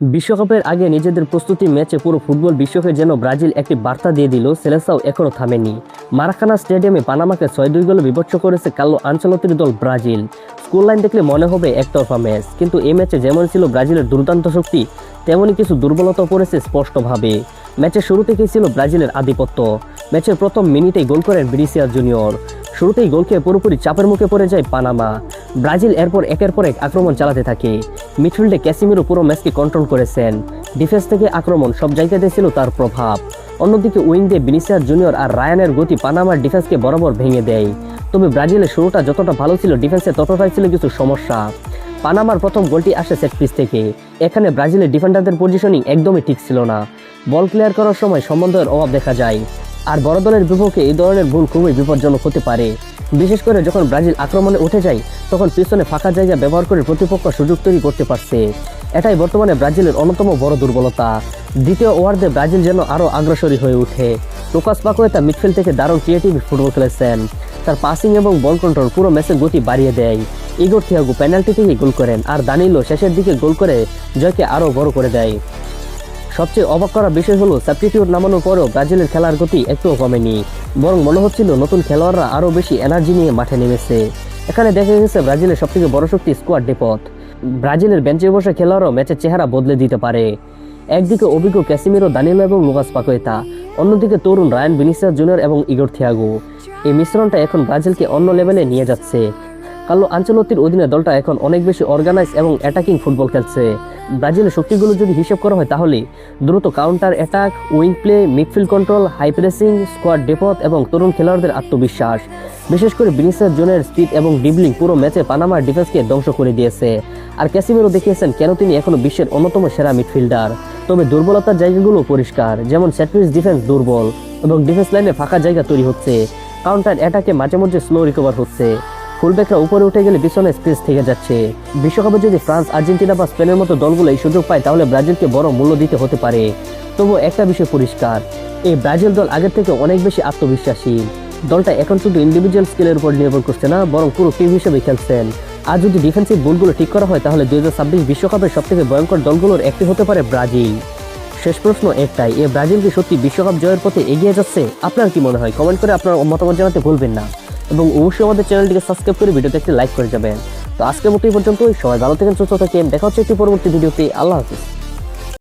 বিশ্বকাপের আগে নিজেদের প্রস্তুতি ম্যাচে পুরো ফুটবল বিশ্বকে যেন ব্রাজিল একটি বার্তা দিয়ে দিল। সেলেসাও এখনও থামেনি। মারাকানা স্টেডিয়ামে পানামাকে 6-2 গোলে বিভৎস করেছে কার্লো আনচেলত্তির দল ব্রাজিল। স্কোর লাইন দেখলে মনে হবে একতরফা ম্যাচ, কিন্তু এই ম্যাচে যেমন ছিল ব্রাজিলের দুর্দান্ত শক্তি, তেমনই কিছু দুর্বলতা পড়েছে স্পষ্টভাবে। ম্যাচের শুরু থেকেই ছিল ব্রাজিলের আধিপত্য। ম্যাচের প্রথম মিনিটেই গোল করেন ভিনিসিয়াস জুনিয়র। শুরুতেই গোল খেয়ে পুরোপুরি চাপের মুখে পড়ে যায় পানামা। ব্রাজিল এরপর একের পর এক আক্রমণ চালাতে থাকে। মিডফিল্ডে ক্যাসিমিরো পুরো ম্যাচকে কন্ট্রোল করেছেন। ডিফেন্স থেকে আক্রমণ সব জায়গাতে ছিল তার প্রভাব। অন্যদিকে উইং দিয়ে ভিনিসিয়াস জুনিয়র আর রায়ানের গতি পানামার ডিফেন্সকে বরাবর ভেঙে দেয়। তবে ব্রাজিলের শুরুটা যতটা ভালো ছিল, ডিফেন্সে ততটাই ছিল কিছু সমস্যা। পানামার প্রথম গোলটি আসে সেট পিস থেকে। এখানে ব্রাজিলের ডিফেন্ডারদের পজিশনিং একদমই ঠিক ছিল না। বল ক্লিয়ার করার সময় সমন্বয়ের অভাব দেখা যায়। আর বড় দলের বিপক্ষে এই ধরনের ভুল খুবই বিপজ্জনক হতে পারে। বিশেষ করে যখন ব্রাজিল আক্রমণে উঠে যায়, তখন পিছনে ফাঁকা জায়গা ব্যবহার করে প্রতিপক্ষ সুযোগ তৈরি করতে পারছে। এটাই বর্তমানে ব্রাজিলের অন্যতম বড় দুর্বলতা। দ্বিতীয় ওভারে ব্রাজিল যেন আরও অগ্রসরী হয়ে ওঠে। লুকাস পাকুয়েতা মিডফিল্ড থেকে দারুণ ক্রিয়েটিভ ফুটবল খেলেছেন। তার পাসিং এবং বল কন্ট্রোল পুরো ম্যাচের গতি বাড়িয়ে দেয়। ইগোর থিয়াগো পেনাল্টি থেকে গোল করেন, আর দানিলো শেষের দিকে গোল করে জয়কে আরও বড় করে দেয়। সবচেয়ে অবাক করার বিষয় হলো, সাবস্টিটিউট নামানোর পরেও ব্রাজিলের খেলার গতি একটুও কমেনি, বরং মনে হচ্ছিল নতুন খেলোয়াড়রা আরও বেশি এনার্জি নিয়ে মাঠে নেমেছে। এখানে দেখা গেছে ব্রাজিলের সবথেকে বড় শক্তি স্কোয়াড ডেপথ। ব্রাজিলের বেঞ্চে বসে খেলোয়াড়রাও ম্যাচের চেহারা বদলে দিতে পারে। একদিকে অভিজ্ঞ ক্যাসিমিরো, দানিলো এবং লুকাস পাকুয়েতা, অন্যদিকে তরুণ রায়ান, ভিনিসিয়াস জুনিয়র এবং ইগোর থিয়াগো। এই মিশ্রণটা এখন ব্রাজিলকে অন্য লেভেলে নিয়ে যাচ্ছে। কার্লো আনচেলত্তির অধীনে দলটা এখন অনেক বেশি অর্গানাইজ এবং অ্যাটাকিং ফুটবল খেলছে। ব্রাজিলের শক্তিগুলো যদি হিসেব করা হয়, তাহলে দ্রুত counter attack, wing play, midfield control, high pressing, squad depth এবং তরুণ খেলোয়াড়দের আত্মবিশ্বাস, বিশেষ করে ভিনিসিয়াস জুনিয়রের স্পিড এবং ড্রিবলিং পুরো ম্যাচে পানামার ডিফেন্সকে ধ্বংস করে দিয়েছে। আর ক্যাসিমিরো দেখিয়েছেন কেন তিনি এখনো বিশ্বের অন্যতম সেরা মিডফিল্ডার। তবে দুর্বলতার জায়গাগুলো পরিষ্কার, যেমন সেটপিস ডিফেন্স দুর্বল এবং ডিফেন্স লাইনে ফাঁকা জায়গা তৈরি হচ্ছে। কাউন্টার অ্যাটাকে মাঝে মধ্যে স্লো রিকভার হচ্ছে। ফুলব্যাকরা উপরে উঠে গেলে পিছনে স্পেস থেকে যাচ্ছে। বিশ্বকাপে যদি ফ্রান্স, আর্জেন্টিনা বা স্পেনের মতো দলগুলো এই সুযোগ পায়, তাহলে ব্রাজিলকে বড় মূল্য দিতে হতে পারে। তবুও একটা বিষয় পরিষ্কার, এই ব্রাজিল দল আগের থেকে অনেক বেশি আত্মবিশ্বাসী। দলটা এখন শুধু ইন্ডিভিজুয়াল স্কিলের উপর নির্ভর করছে না, বরং পুরো টিম হিসেবে খেলছেন। আর যদি ডিফেন্সিভ ভুলগুলো ঠিক করা হয়, তাহলে 2026 বিশ্বকাপের সবথেকে ভয়ঙ্কর দলগুলোর একটি হতে পারে ব্রাজিল। শেষ প্রশ্ন একটাই, এই ব্রাজিল কি সত্যি বিশ্বকাপ জয়ের পথে এগিয়ে যাচ্ছে? আপনার কি মনে হয়? কমেন্ট করে আপনার মতামত জানাতে ভুলবেন না, এবং অবশ্যই আমাদের চ্যানেলটিকে সাবস্ক্রাইব করে ভিডিওতে একটি লাইক করে যাবেন। তো আজকের মতো এই পর্যন্তই। সবাই ভালো থাকেন, সুস্থ থাকেন। দেখা হচ্ছে একটি পরবর্তী ভিডিওতে। আল্লাহ হাফিজ।